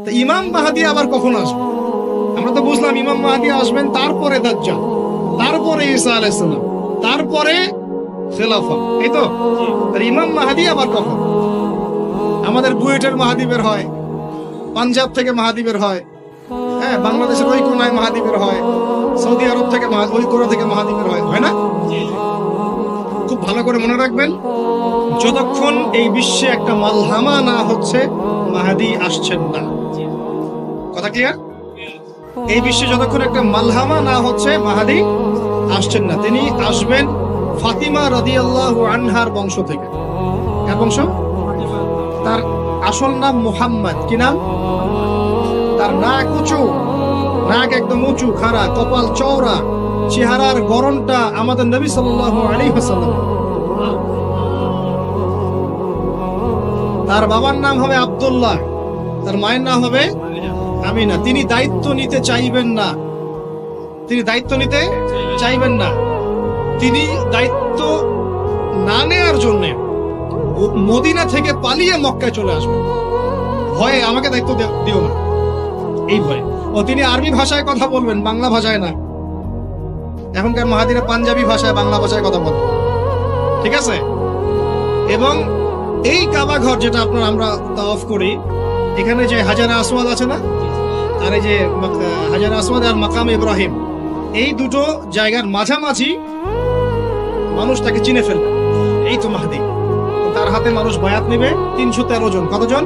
তো ইমাম মাহদী আবার কখন আসবে? আমরা তো বুঝলাম ইমাম মাহদী আসবেন, তারপরে দাজ্জাল, তারপরে ঈসা আলাইহিস সালাম, তারপরে খেলাফত, এই তো। আর ইমাম মাহদী আবার কখন? আমাদের বুয়েটের মাহদী বের হয়, পাঞ্জাব থেকে মাহদী বের হয়, হ্যাঁ, বাংলাদেশের ওই কোনায় মাহদী বের হয়, সৌদি আরব থেকে ওই কোনা থেকে মাহদী বের হয়, হয় না? খুব ভালো করে মনে রাখবেন, যতক্ষণ এই বিশ্বে একটা মালহামা না হচ্ছে মাহদী আসছেন না। কথা ক্লিয়ার? এই বিশ্বে যতক্ষণ একটা মালহামা না হচ্ছে মাহদী আসছেন না। তিনি আসবেন ফাতিমা রাদিয়াল্লাহু আনহার বংশ থেকে। কার বংশ? তার আসল নাম মুহাম্মদ। কি নাম? তার নাক উঁচু, নাক একদম উঁচু খাড়া, কপাল চওড়া, চেহারার গড়নটা আমাদের নবী সাল্লাল্লাহু আলাইহি ওয়াসাল্লাম। তার বাবার নাম হবে আব্দুল্লাহ, তার মায়ের নাম হবে আমিনা। তিনি দায়িত্ব নিতে চাইবেন না, তিনি দায়িত্ব নিতে চাইবেন না। তিনি দায়িত্ব না নেওয়ার জন্য মদিনা থেকে পালিয়ে মক্কায় চলে আসবেন। ভয়ে আমাকে দায়িত্ব দিও না, এই ভয়ে। ও তিনি আরবি ভাষায় কথা বলবেন, বাংলা ভাষায় না। এখনকার মাহাদিরা পাঞ্জাবি ভাষায়, বাংলা ভাষায় কথা বলবেন, ঠিক আছে? এবং এই কাবা ঘর যেটা আমরা তাওয়াফ করি, এখানে যে হাজারে আসওয়াদ আছে না, আর এই যে হাজারে আসওয়াদ আর মাকাম ইব্রাহিম, এই দুটো জায়গার মাঝামাঝি মানুষ তাকে চিনে ফেলবে, এই তো মাহদী। তার হাতে মানুষ বায়াত নেবে 313 জন। কতজন?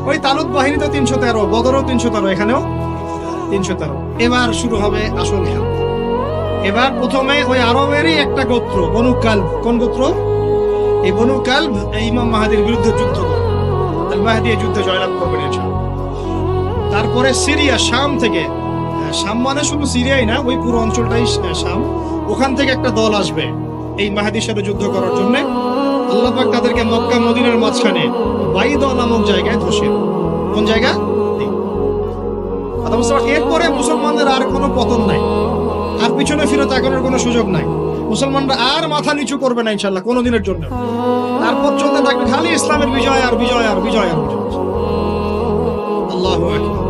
ওই তালুত বাহিনী তো 313, বদরও 313, এখানেও 313। এবার শুরু হবে আসল খেলা। এবার প্রথমে ওই আরবেরই একটা গোত্র, বনু কালব। কোন গোত্র? এই বনু কালব ইমাম মাহদীর বিরুদ্ধে যুদ্ধ করে, আর মাহদী এই যুদ্ধে জয়লাভ করবেন ইনশাআল্লাহ। তারপরে সিরিয়া, শাম থেকে, শাম মানে শুধু সিরিয়াই না, ওই পুরো অঞ্চলটাই শাম, ওখান থেকে একটা দল আসবে এই মাহদীর সাথে যুদ্ধ করার জন্য। আল্লাহ পাক তাদেরকে মক্কা মদিনার মাঝখানে বাইদা নামক জায়গায় ধসে। কোন জায়গা? এরপরে মুসলমানদের আর কোনো পতন নাই, আর পিছনে ফিরে তাকানোর কোনো সুযোগ নাই। মুসলমানরা আর মাথা নিচু করবে না ইনশাআল্লাহ কোনোদিনের জন্য। তারপর চলতে থাকবে খালি ইসলামের বিজয় আর বিজয় আর বিজয় আর বিজয়। আল্লাহু আকবার।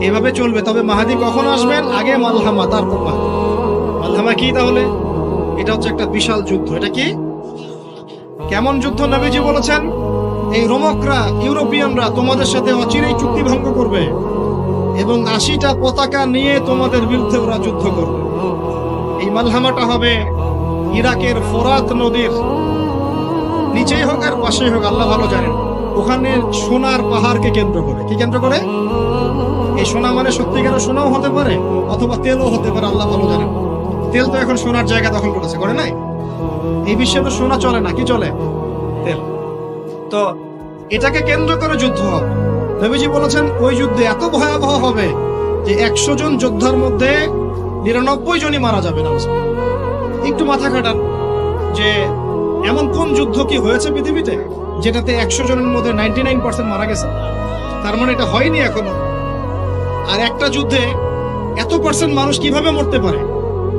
এভাবে চলবে। তবে মাহদী কখন আসবেন? আগে মালহামা, তারপর মাহদী। মালহামা কি তাহলে? এটা হচ্ছে একটা বিশাল যুদ্ধ। এটা কি? কেমন যুদ্ধ? নবীজি বলেছেন, এই রোমকরা, ইউরোপিয়ানরা তোমাদের সাথে অচিরেই চুক্তি ভঙ্গ করবে এবং 80টা পতাকা নিয়ে তোমাদের বিরুদ্ধে ওরা যুদ্ধ করবে। এই মালহামাটা হবে ইরাকের ফোরাত নদীর নিচেই হোক আর পাশেই হোক, আল্লাহ ভালো জানেন। ওখানে সোনার পাহাড়কে কেন্দ্র করে। কি কেন্দ্র করে? এই সোনা মানে সত্যিকারের সোনাও হতে পারে, অথবা তেলও হতে পারে, আল্লাহ ভালো জানেন। তেল তো এখন সোনার জায়গা দখল করেছে, করে নাই? এই বিশ্বে তো সোনা চলে না, কি চলে? তেল। তো এটাকে কেন্দ্র করে যুদ্ধ হবে। নবীজি বলেছেন ওই যুদ্ধে এত ভয়াবহ হবে যে 100 জন যোদ্ধার মধ্যে 99 জনই মারা যাবে না। একটু মাথা খাটান যে এমন কোন যুদ্ধ কি হয়েছে পৃথিবীতে যেটাতে 100 জনের মধ্যে 99% মারা গেছে? তার মানে এটা হয়নি এখনো। আর একটা যুদ্ধে এত পার্সেন্ট মানুষ কিভাবে মরতে পারে?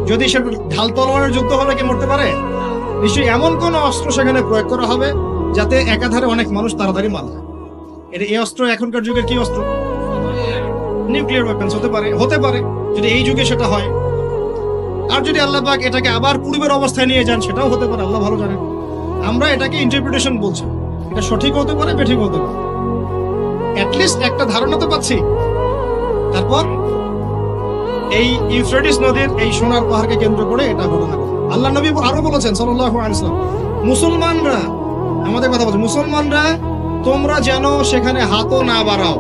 যদি সে ঢাল তলোয়ারের যুদ্ধ হলে কি মরতে পারে? নিশ্চয়ই এমন কোন অস্ত্র সেখানে প্রয়োগ করা হবে যাতে একাধারে অনেক মানুষ তাড়াতাড়ি মারা যায়। এই অস্ত্র এখনকার যুগের কি অস্ত্র? নিউক্লিয়ার ওয়েপন্স হতে পারে, হতে পারে যদি এই যুগে সেটা হয়। আর যদি আল্লাহ পাক এটাকে আবার পূর্বের অবস্থায় নিয়ে যান, সেটাও হতে পারে, আল্লাহ ভালো জানেন। আমরা এটাকে ইন্টারপ্রিটেশন বলছি, এটা সঠিক হতে পারে, বেঠিক হতে পারে। অ্যাটলিস্ট একটা ধারণা তো পাচ্ছি। তারপর এই ইউফ্রেটিস নদীর এই সোনার পাহাড়কে কেন্দ্র করে এটা ঘটনা। আল্লাহ নবী আরো বলেছেন সাল্লাল্লাহু আলাইহি ওয়াসাল্লাম, মুসলমানরা, আমাদের কথা বলছে, মুসলমানরা তোমরা যেন সেখানে হাতও না বাড়াও।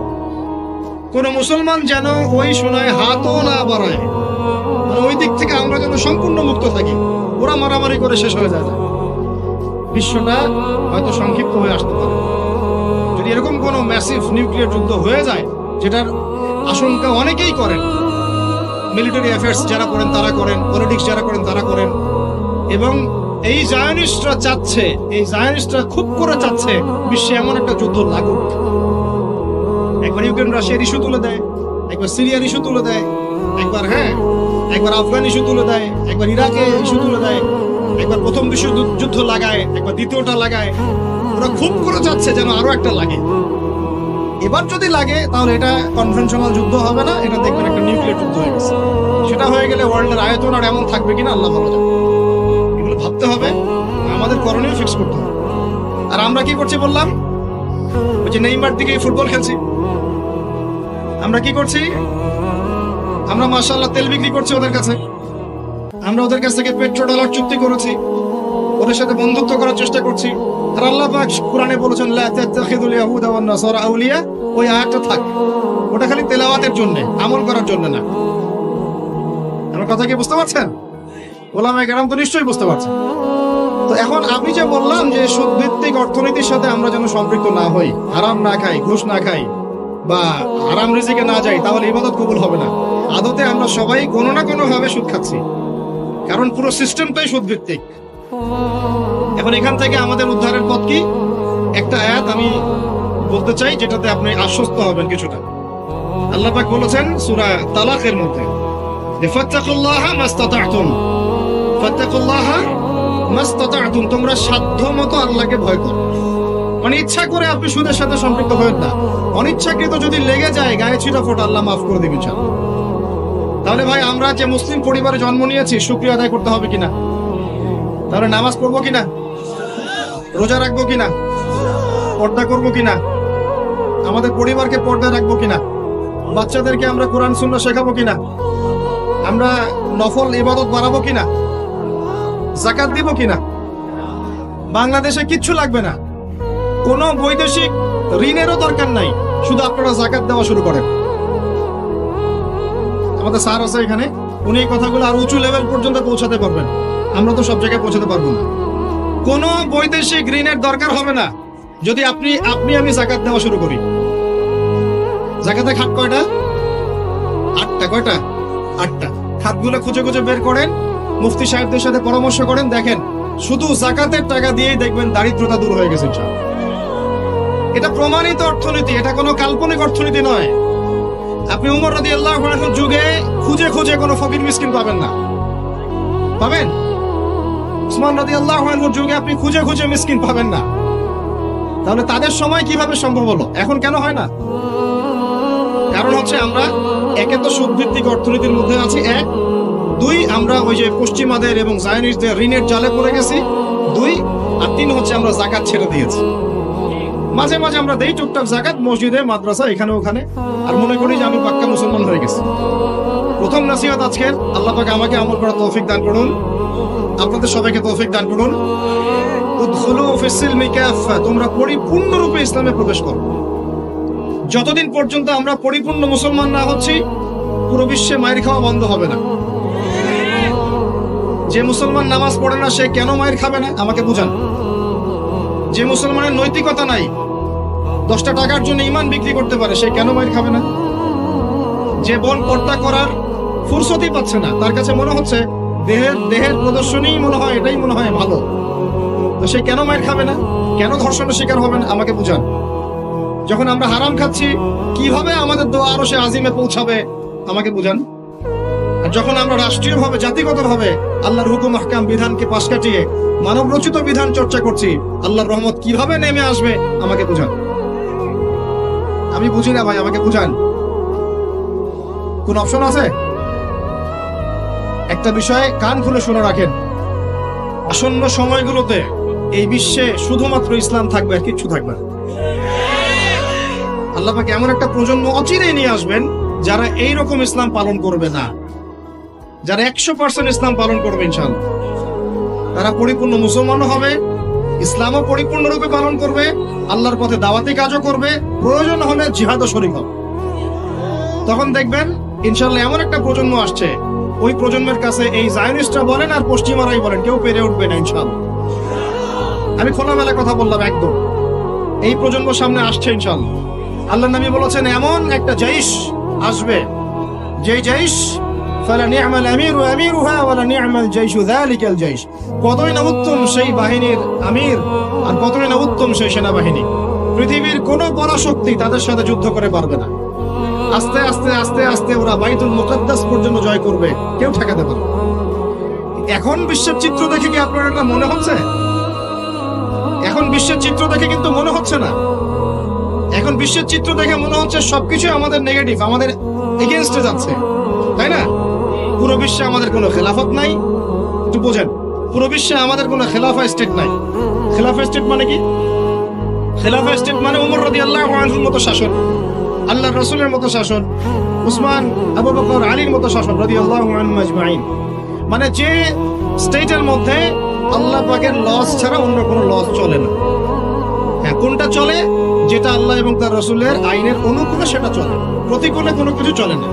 কোন মুসলমান যেন ওই সোনায় হাতও না বাড়ায়, মানে ওই দিক থেকে আমরা যেন সম্পূর্ণ মুক্ত থাকি। ওরা মারামারি করে শেষ হয়ে যায়। বিশ্বটা হয়তো সংক্ষিপ্ত হয়ে আসতে পারে যদি এরকম কোন ম্যাসিভ নিউক্লিয়ার যুদ্ধ হয়ে যায়, যেটার আশঙ্কা অনেকেই করেন। মিলিটারি অ্যাফেয়ার্স যারা করেন তারা করেন, পলিটিক্স যারা করেন তারা করেন। এবং এই জায়নিস্টরা চাচ্ছে, এই জায়নিস্টরা খুব করে চাচ্ছে বিশ্বে এমন একটা যুদ্ধ লাগুক। একবার ইউক্রেন রাশিয়ার ইস্যু তুলে দেয়, একবার সিরিয়ার ইস্যু তুলে দেয়, একবার আফগান ইস্যু তুলে দেয়, একবার ইরাকে ইস্যু তুলে দেয়, একবার প্রথম বিশ্বযুদ্ধ লাগায়, একবার দ্বিতীয়টা লাগায়। ওরা খুব করে চাচ্ছে যেন আরো একটা লাগে। এবার যদি লাগে তাহলে এটা কনভেনশনাল যুদ্ধ হবে না, এটা দেখবেন একটা নিউক্লিয়ার যুদ্ধ হয়ে গেছে। সেটা হয়ে গেলে ওয়ার্ল্ডের আয়তন আর এমন থাকবে কিনা আল্লাহ ভালো জানে। এগুলো ভাবতে হবে, আমাদের করণীয় ফিক্স করতে হবে। আর আমরা কি করছি বললাম, ওই যে নেইমার দিকে ফুটবল খেলছি। আমরা কি করছি, আমরা মাশাআল্লাহ তেল বিক্রি করছি ওদের কাছে, আমরা ওদের কাছ থেকে পেট্রো ডলার চুক্তি করেছি, ওদের সাথে বন্ধুত্ব করার চেষ্টা করছি। আর আল্লাহ পাক কোরআনে বলেছেন লা তাত্তাখিযুল ইয়াহুদা ওয়ান নাসারা আউলিয়া, ওই আয়াতটা থাক, ওটা খালি তেলাওয়াতের জন্য, আমল করার জন্য না। আমার কথা কি বুঝতে পারছেন? ওলামায়ে কেরাম তো নিশ্চয়ই বুঝতে পারছেন। তো এখন আমি যে বললাম যে সুদ ভিত্তিক অর্থনীতির সাথে আমরা যেন সম্পৃক্ত না হই, হারাম না খাই, ঘুষ না খাই, বা হারাম রিজিকে না যাই, তাহলে ইবাদত কবুল হবে না। আদতে আমরা সবাই কোনো না কোনো ভাবে সুদ খাচ্ছি, কারণ পুরো সিস্টেমটাই সুদ ভিত্তিক। এখন এখান থেকে আমাদের উদ্ধারের পথ কি? একটা আয়াত আমি বলতে চাই, যেটাতে আপনি আশ্বস্ত হবেন কিছুটা। আল্লাহ পাক বলেছেন সূরা তালাকের মধ্যে, ফাত্তাকুল্লাহা মাস্তাতা'তুম, ফাত্তাকুল্লাহা মাস্তাতা'তুম, তোমরা সাধ্যমতো আল্লাহকে ভয় করো। মানে ইচ্ছা করে আপনি সুদের সাথে সম্পৃক্ত হবেন না, অনিচ্ছাকৃত যদি লেগে যায় গায়ে ছিটা ফোঁটা, আল্লাহ মাফ করে দিবেন ইনশাআল্লাহ। তাহলে ভাই আমরা যে মুসলিম পরিবারে জন্ম নিয়েছি, শুকরিয়া আদায় করতে হবে কিনা? তাহলে নামাজ পড়বো কিনা, রোজা রাখবো কিনা, পর্দা করবো কিনা, আমাদের পরিবারকে পর্দা রাখবো কিনা, বাচ্চাদেরকে আমরা কোরআন সুন্নাহ শেখাবো কিনা, আমরা নফল ইবাদত বাড়াবো কিনা, যাকাত দিব কিনা। বাংলাদেশে কিচ্ছু লাগবে না, কোনো বৈদেশিক ঋণেরও দরকার নাই, শুধু আপনারা যাকাত দেওয়া শুরু করেন। আমাদের স্যার আছে এখানে, উনি এই কথাগুলো আর উঁচু লেভেল পর্যন্ত পৌঁছাতে পারবেন, আমরা তো সব জায়গায় পৌঁছাতে পারবো না। কোনো বৈদেশিক ঋণের দরকার হবে না যদি আমি যাকাত দেওয়া শুরু করি। যাকাতের খাত কয়টা? 8টা। কয়টা? 8টা। খাতগুলো খুঁজে খুঁজে বের করেন, মুফতি সাহেবদের সাথে পরামর্শ করেন, দেখেন শুধু যাকাতের টাকা দিয়েই দেখবেন দারিদ্রতা দূর হয়ে গেছে। এটা প্রমাণিত অর্থনীতি, এটা কোনো কাল্পনিক অর্থনীতি নয়। আপনি উমর রাদিয়াল্লাহু আনহুর যুগে খুঁজে খুঁজে কোনো ফকির মিসকিন পাবেন না, পাবেন? উসমান রাদিয়াল্লাহু আনহুর যুগে আপনি খুঁজে খুঁজে মিসকিন পাবেন না। তাহলে তাদের সময় কিভাবে সম্ভব হলো, এখন কেন হয় না? কারণ হচ্ছে আমরা একে তো সুদভিত্তিক অর্থনীতির মধ্যে আছি, 1, 2 আমরা ওই যে পশ্চিমাদের এবং জায়নিস্টদের ঋণের জালে পড়ে গেছি, 2, আর 3 হচ্ছে আমরা যাকাত ছেড়ে দিয়েছি। মাঝে মাঝে আমরা দেই টুকটাক যাকাত মসজিদে, মাদ্রাসা, এখানে ওখানে, আর মনে করি যে আমি পাক্কা মুসলমান হয়ে গেছি। প্রথম নসিহত আজকের, আল্লাহ পাক আমাকে আমল করার তৌফিক দান করুন, আপনাদের সবাইকে তৌফিক দান করুন। উদখুলু ফিস সিলমি কাফা, তোমরা পরিপূর্ণরূপে ইসলামে প্রবেশ করো। যতদিন পর্যন্ত আমরা পরিপূর্ণ মুসলমান না হচ্ছি, পুরো বিশ্বে মায়ের খাওয়া বন্ধ হবে না। যে মুসলমান নামাজ পড়ে না, সে কেন মায়ের খাবে না আমাকে বুঝান। যে মুসলমানের নৈতিকতা নাই, 10টা টাকার জন্য ঈমান বিক্রি করতে পারে, সে কেন মায়ের খাবে না? যে বোন পর্দা করার ফুরসতই পাচ্ছে না, তার কাছে মনে হচ্ছে দেহের প্রদর্শনী মনে হয়, এটাই মনে হয় ভালো, তো সে কেন মায়ের খাবে না? কেন ধর্ষণের শিকার হবে না আমাকে বুঝান। যখন আমরা হারাম খাচ্ছি, কিভাবে আমাদের দোয়া আরো সে আজিমে পৌঁছাবে আমাকে বুঝান। আর যখন আমরা রাষ্ট্রীয়ভাবে, জাতিগতভাবে আল্লাহর হুকুম আহকাম বিধানকে পাশ কাটিয়ে মানব রচিত বিধান চর্চা করছি, আল্লাহর রহমত কিভাবে নেমে আসবে আমাকে বুঝান। আমি বুঝি না ভাই, আমাকে বুঝান। কোন অপশন আছে? একটা বিষয় কান খুলে শুনে রাখেন, আসন্ন সময়গুলোতে এই বিশ্বে শুধুমাত্র ইসলাম থাকবে, আর কিচ্ছু থাকবে না। আল্লাহ পাক এমন একটা প্রজন্ম অচিরেই নিয়ে আসবেন যারা এইরকম ইসলাম পালন করবে না, যারা 100% ইসলাম পালন করবে ইনশাআল্লাহ। তারা পরিপূর্ণ মুসলমানও হবে, ইসলামও পরিপূর্ণরূপে পালন করবে, আল্লাহর পথে দাওয়াতি কাজও করবে, প্রয়োজন হলে জিহাদও শরীক হবে। তখন দেখবেন ইনশাআল্লাহ এমন একটা প্রজন্ম আসছে, ওই প্রজন্মের কাছে এই জায়নিস্টরা বলেন আর পশ্চিমারাই বলেন, কেউ পেরে উঠবে না ইনশাআল্লাহ। আমি খোলামেলা কথা বললাম, একদম এই প্রজন্ম সামনে আসছে ইনশাআল্লাহ। আল্লাহর নবী বলেছেন এমন একটা জাইশ আসবে, যেই জাইশ ফালা নি'মাল আমিরু আমিরুহা ওয়ালা নি'মাল জাইশু যালিকাল জাইশ, কতই না উত্তম সেই বাহিনীর আমির আর কতই না উত্তম সেই সেনাবাহিনী। পৃথিবীর কোন পরাশক্তি তাদের সাথে যুদ্ধ করে পারবে না। আস্তে আস্তে আস্তে আস্তে ওরা বাইতুল মুকাদ্দাস পর্যন্ত জয় করবে, কেউ ঠেকাতে পারবে না। এখন বিশ্বের চিত্র দেখে কি আপনার এটা মনে হচ্ছে? এখন বিশ্বের চিত্র দেখে কিন্তু মনে হচ্ছে না। এখন বিশ্বের চিত্র দেখে মনে হচ্ছে সবকিছু আমাদের নেগেটিভ, আমাদের এগেইনস্টে যাচ্ছে, তাই না? পুরো বিশ্বে আমাদের কোনো খেলাফত নাই। একটু বোঝেন, পুরো বিশ্বে আমাদের কোনো খেলাফা স্টেট নাই। খেলাফা স্টেট মানে কি? খেলাফা স্টেট মানে ওমর রাদিয়াল্লাহু আনহুর মতো শাসন, আল্লাহর রাসূলের মতো শাসন, উসমান, আবু বকর, আলীর মতো শাসন রাদিয়াল্লাহু আনহুম আজমাইন। মানে যে স্টেটের মধ্যে আল্লাহ পাকের লস ছাড়া অন্য কোনো লস চলে না। হ্যাঁ, কোনটা চলে? যেটা আল্লাহ এবং তার রাসূলের আইনের অনুকূলে সেটা চলে, প্রতিকূলে কোনো কিছু চলে না।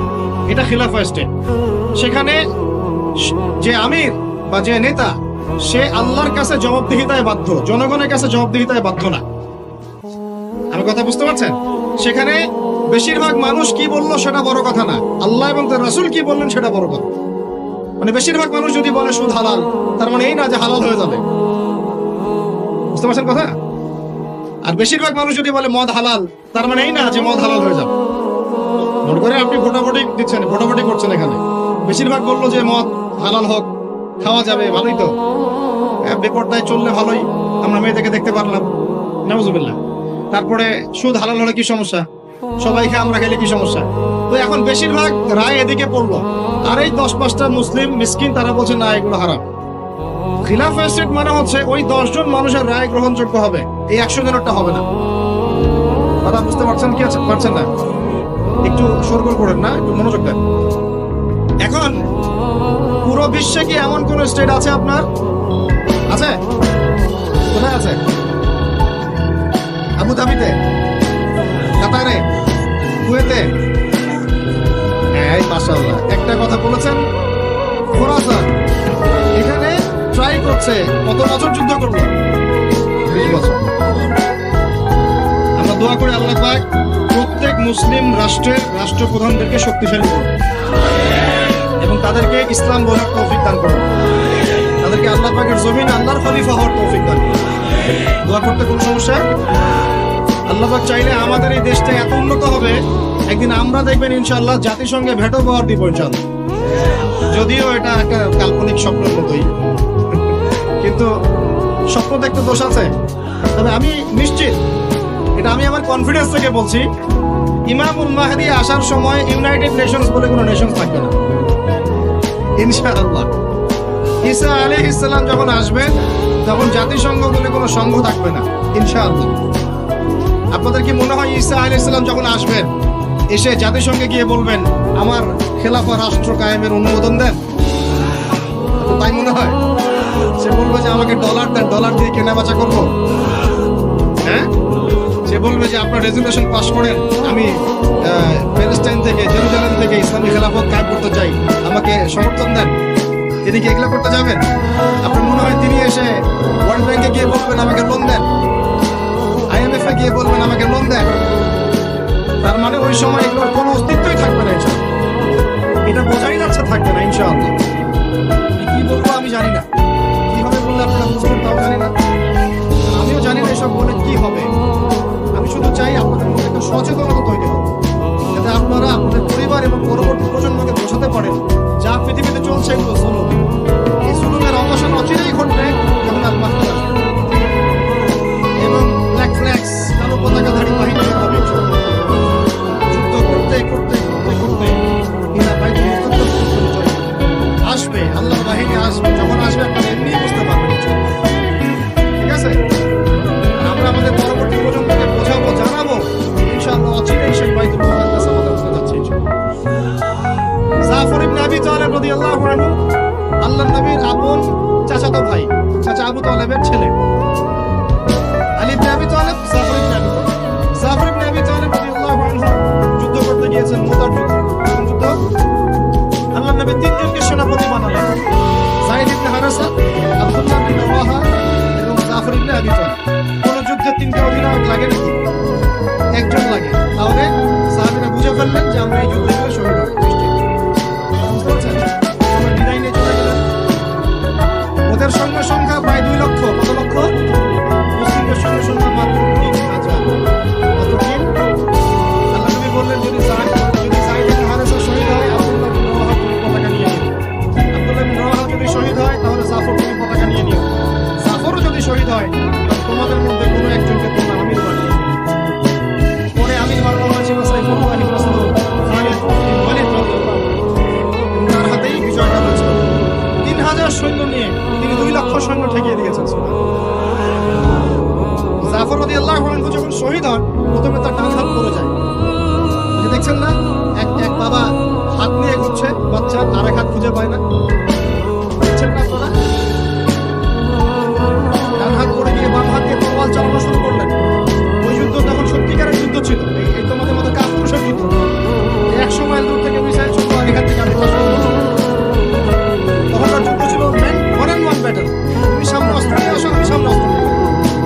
এটা খেলাফা স্টেট। সেখানে যে আমির বা যে নেতা, সে আল্লাহর কাছে জবাবদিহিতায় বাধ্য, জনগণের কাছে জবাবদিহিতায় বাধ্য না। আমি কথা বুঝতে পারছেন? সেখানে বেশিরভাগ মানুষ কি বললো সেটা বড় কথা না, আল্লাহ এবং তার রাসূল কি বললেন সেটা বড় কথা। মানে বেশিরভাগ মানুষ যদি বলে সুদ হালাল, তার মানে এই না যে হালাল হয়ে যাবে। বুঝতে পারছেন কথা? আর বেশিরভাগ মানুষ যদি বলে মদ হালাল, তার মানে এই না যে মদ হালাল হয়ে যাবে। মনে করে আপনি ভোটাভুটি দিচ্ছেন, ভোটাভুটি করছেন, এখানে বেশিরভাগ বললো যে মদ হালাল হোক, খাওয়া যাবে, ভালোই তো, বেপরদায় চললে ভালোই, আমরা মেয়েদেরকে দেখতে পারলাম, নাউজুবিল্লাহ। তারপরে সুদ হালাল হলে কি সমস্যা? সবাই খায়, আমরা খেলে কি সমস্যা? তো এখন বেশিরভাগ রায় এদিকে পড়লো, আর এই 10-5টা মুসলিম মিসকিন তারা বলছে না, এগুলো হারাম। খিলাফা স্টেট মানে হচ্ছে ওই 10 জন মানুষের রায় গ্রহণযোগ্য হবে, এই 100 জনেরটা হবে না। কথা বুঝতে পারছেন কি? পারছেন না? একটু সরগোল করেন না, একটু মনোযোগ দেন। এখন পুরো বিশ্বে কি এমন কোন স্টেট আছে আপনার? আছে? কোথায় আছে? আবুধাবিতে, কাতারে, কুয়েতে? এই মাশাআল্লাহ, একটা কথা বলেছেন, খোরাসান। এখানে ট্রাই করছে, কত বছর যুদ্ধ করলো? 20 বছর। আমরা দোয়া করি আল্লাহ পাক প্রত্যেক মুসলিম রাষ্ট্রের রাষ্ট্রপ্রধানদেরকে শক্তিশালী করুন এবং তাদেরকে ইসলাম বোঝার তৌফিক দান করুন, তাদেরকে আল্লাহ পাকের জমিন আল্লাহর খলিফা হওয়ার তৌফিক দান করুন। দোয়া করতে কোনো সমস্যা? আল্লাহ পাক চাইলে আমাদের এই দেশটা এত উন্নত হবে, একদিন আমরা দেখবেন ইনশাআল্লাহ জাতিসংঘে ভেটো পাওয়ার দিব ইনশাআল্লাহ। যদিও এটা একটা কাল্পনিক স্বপ্নের মতোই, কিন্তু স্বপ্ন দেখতে দোষ আছে। তবে আমি নিশ্চিত, এটা আমি আমার কনফিডেন্স থেকে বলছি, ইমামুল মাহদী আসার সময় ইউনাইটেড নেশনস বলে কোনো নেশন থাকবে না ইনশাআল্লাহ। ঈসা আলাইহিস সালাম যখন আসবেন, তখন জাতিসংঘ বলে কোনো সংঘ থাকবে না ইনশাআল্লাহ। আপনাদের কি মনে হয় ঈসা আলাইহিস সালাম যখন আসবেন, এসে জাতিসংঘে গিয়ে বলবেন আমার খেলাফা রাষ্ট্র কায়েমের অনুমোদন দেন? তাই মনে হয়? সে বলবে যে আমাকে ডলার দেন, ডলার দিয়ে কেনাবেচা করবো। হ্যাঁ, সে বলবে যে আপনার রেজুলেশন পাস করেন, আমি প্যালেস্টাইন থেকে, জেরুজালেম থেকে ইসলামী খেলাফত কায়েম করতে চাই, আমাকে সমর্থন দেন। তিনি কি এগুলো করতে যাবেন? আপনার মনে হয় তিনি এসে ওয়ার্ল্ড ব্যাংকে গিয়ে বলবেন আমাকে লোন দেন, IMF এ গিয়ে বলবেন আমাকে লোন দেন? তার মানে ওই সময় এগুলোর কোনো অস্তিত্বই থাকবে না ইনশাআল্লাহ। এটা বোঝাই যাচ্ছে থাকবে না ইনশাআল্লাহ। কি বলবো আমি জানি না, কিভাবে বললে আপনারা বুঝবেন তাও জানি না, আমিও জানি না এসব বলে কি হবে। আমি শুধু চাই আপনাদের মধ্যে একটা সচেতনতা তৈরি হবে, যাতে আপনারা আপনাদের পরিবার এবং পরবর্তী প্রজন্মকে বোঝাতে পারেন যা পৃথিবীতে চলছে এগুলো জুলুম। এই জুলুমের অবসান অচিরেই ঘটবে যখন আল মাহদি আসবে এবং ব্ল্যাক ফ্ল্যাগস, কালো পতাকাধারী বাহিনী হবে। যুদ্ধ করতে করতে করতে করতে আসবে, আল্লাহ বাহিনী আসবে। যখন আসবে আপনারা এমনি বুঝতে পারবেন, ঠিক আছে? আমরা আমাদের পরবর্তী প্রজন্মকে বোঝাবো, জানাবো ইনশাআল্লাহ। অচিরেই সেই বাইতুল মুকাদ্দাস আমাদের হতে যাচ্ছে ইনশাআল্লাহ। জাফর ইবনে আবি তালেব রাদিয়াল্লাহু আনহু আল্লাহর নবীর আপন চাচাতো ভাই, চাচা আবু তালেবের ছেলে। আলী ইবনে আবি তালেব, জাফর ইবনে আবি তালেব। জাফর ইবনে আবি তালেব রাদিয়াল্লাহু আনহু যুদ্ধ করতে গিয়েছেন, মুতার যুদ্ধ। আল্লাহর নবী 3 জনকে সেনাপতি বানালেন, যায়েদ ইবনে হারেসা, আব্দুল্লাহ বিন রাওয়াহা এবং জাফর ইবনে আবি তালেব। কোন যুদ্ধে 3টে অধিনায়ক লাগে নাকি? একজন লাগে। তাহলে সাহাবীরা বুঝে ফেললেন যে আমরা এই যুদ্ধে গেলে শহীদ হব। বুঝতে পারছেন? আমরা বিদায় নিয়ে চলে গেলেন। ওদের সৈন্য সংখ্যা প্রায় 2 লক্ষ। কত লক্ষ? মুসলিমদের সৈন্য সংখ্যা মাত্র 3,000। কত দিন? আল্লাহ নবী বললেন যদি যায়েদ ইবনে হারেসা শহীদ হয়, আব্দুল্লাহ বিন রাওয়াহা তুমি পতাকা নিয়ে নিও। আব্দুল্লাহ বিন রাওয়াহা যদি শহীদ হয়, তাহলে জাফর তুমি পতাকা নিয়ে নিও। জাফরও যদি শহীদ হয়, তোমাদের মধ্যে কোনো একজনকে তোমরা আমির বানিয়ে নিও। দেখেছেন না, এক এক বাবা হাত নিয়ে ঘুরছে, বাচ্চার আরেক হাত খুঁজে পায় না, দেখছেন না আপনারা? ডান হাত পড়ে গিয়ে বাম হাত দিয়ে তরোয়াল চালানো শুরু করলেন। ওই যুদ্ধ তখন সত্যিকারের যুদ্ধ ছিল, এই তোমাদের মতো কাপুরুষের যুদ্ধ। 100 মাইল দূর থেকে মিসাইল ছুটলো, আর এখান থেকে আমি তখনকার যুদ্ধ ছিল ওয়ান অ্যান্ড ওয়ান ব্যাটল। তুমি সামনে অস্ত্র নিয়ে আসো, আমি সামনে অস্ত্র নিয়ে আসি।